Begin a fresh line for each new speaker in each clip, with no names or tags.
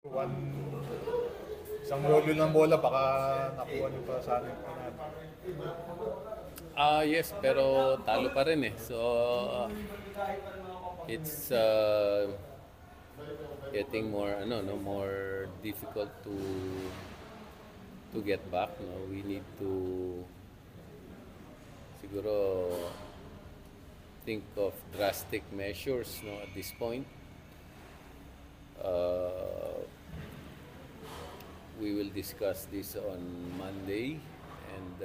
One, isang rolyo ng bola, baka nakuha niyo pa sana yung panalo.
Yes, pero talo pa rin eh. So, it's getting more more difficult to get back, no. We need to siguro think of drastic measures, no, at this point. Uh, we will discuss this on Monday and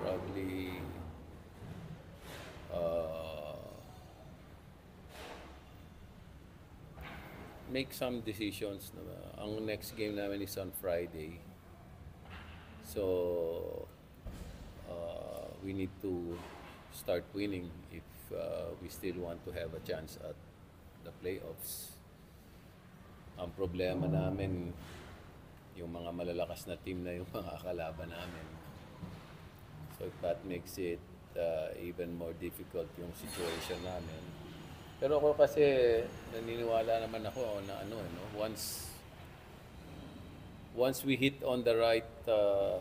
probably uh, make some decisions. No? Ang next game namin is on Friday. So, we need to start winning if we still want to have a chance at the playoffs. Ang problema namin, yung mga malalakas na team na yung mga kalaban namin. So that makes it even more difficult yung situation namin. Pero ako kasi naniniwala naman ako na no, once we hit on the right uh,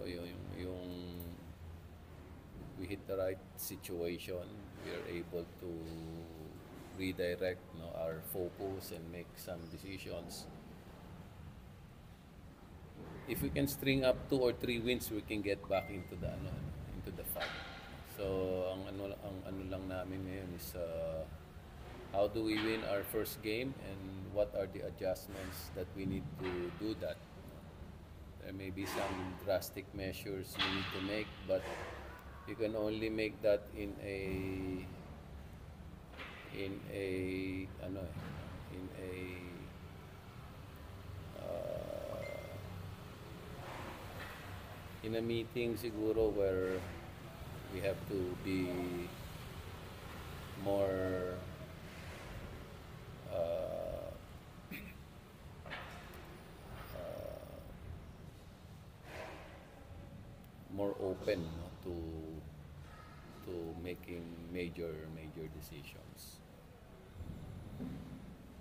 yung we hit the right situation, we are able to redirect, no, our focus and make some decisions. If we can string up 2 or 3 wins, we can get back into the fight. So ang ano lang namin ngayon is how do we win our first game and what are the adjustments that we need to do that. There may be some drastic measures we need to make, but you can only make that in a ano in a uh, in a meeting siguro where we have to be more uh, uh, more open, no, to making major decisions.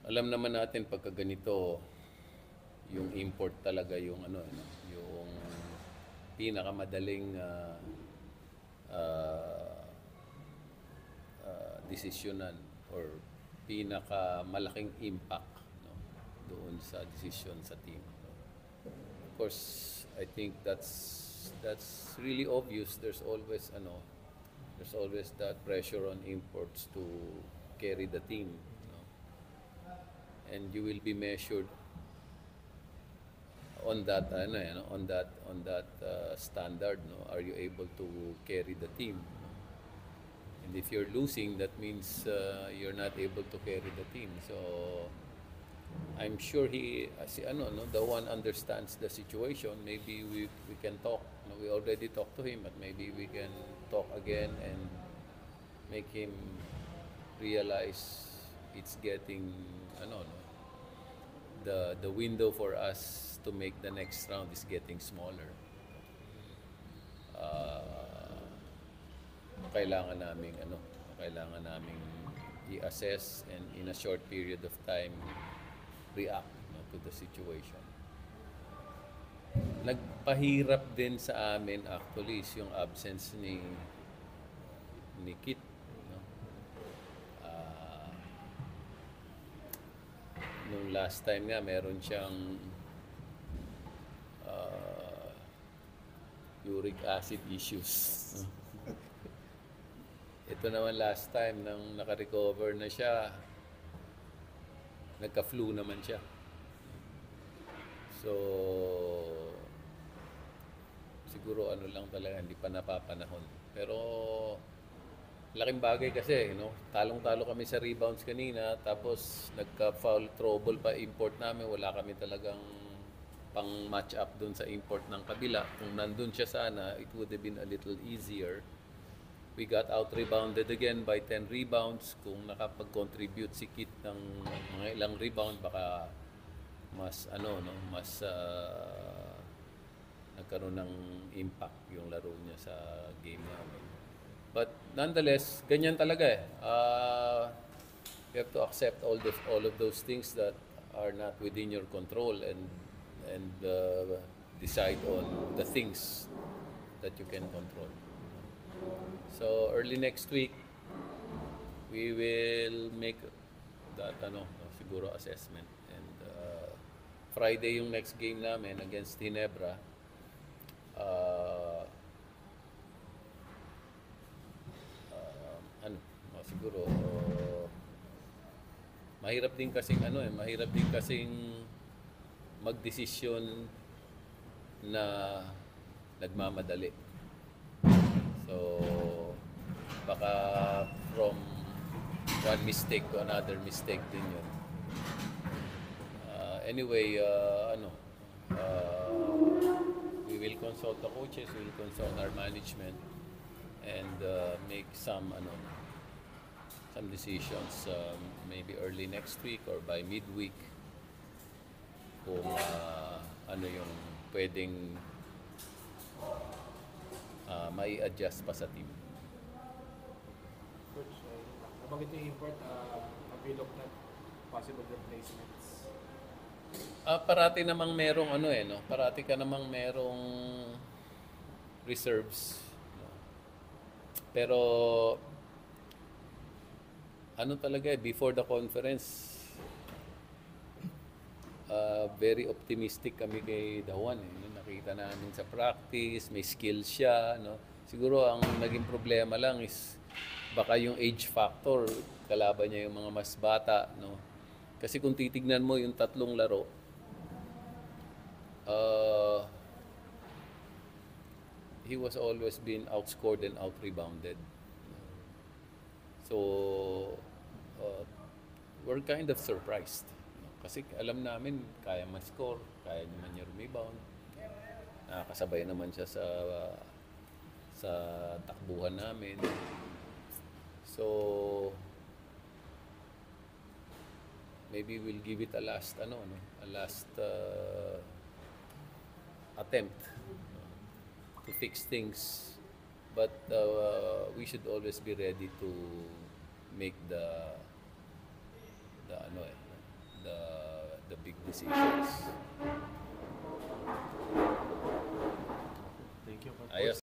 Alam naman natin pagka ganito, yung import talaga yung yung pinakamadaling uh, desisyonan or pinakamalaking impact, no, doon sa decision sa team. Of course, I think that's really obvious. There's always that pressure on imports to carry the team, no? And you will be measured on that standard, no? Are you able to carry the team, no? And if you're losing, that means you're not able to carry the team. So I'm sure the one understands the situation. Maybe we can talk, no? We already talked to him, but maybe we can talk again and make him realize it's getting no, the window for us to make the next round is getting smaller. Uh, kailangan naming i-assess and in a short period of time react, no, to the situation. Nagpahirap din sa amin actually is yung absence ni Kit, no? Ah, nung last time nga meron siyang uh, uric acid issues, no? Ito naman last time nang naka-recover na siya, nagka-flu naman siya. So siguro lang talaga, hindi pa napapanahon. Pero laking bagay kasi, talong-talo kami sa rebounds kanina, tapos nagka-foul trouble pa import namin. Wala kami talagang pang match up doon sa import ng kabila. Kung nandun siya sana, it would have been a little easier. We got out-rebounded again by 10 rebounds. Kung nakapag-contribute si Kit ng mga ilang rebound, baka mas nagkaroon ng impact yung laro niya sa game namin. But nonetheless, ganyan talaga eh. You have to accept all of those things that are not within your control and decide on the things that you can control. So early next week, we will make that siguro assessment. And Friday yung next game namin against Ginebra. Siguro mahirap din kasing magdesisyon na nagmamadali. So baka from one mistake to another mistake din yun. Anyway, we will consult the coaches, we will consult our management, and make some decisions maybe early next week or by midweek kung ano yung pwedeng may adjust pa sa team.
Coach, nabanggit niyo yung import, mabilog na possible replacements.
Parati namang merong parati ka namang merong reserves. Pero talaga before the conference, very optimistic kami kay Dawan eh. Nakita namin sa practice, may skills siya, Siguro ang naging problema lang is baka yung age factor, kalaban niya yung mga mas bata, Kasi kung titignan mo yung tatlong laro, he was always been outscored and out-rebounded. So, we're kind of surprised. Kasi alam namin, kaya ma-score, kaya naman niya rebound. Nakakasabay naman siya sa takbuhan namin. So, maybe we'll give it a last attempt to fix things. But we should always be ready to make the big decisions.
Thank you, Coach.
Ayos.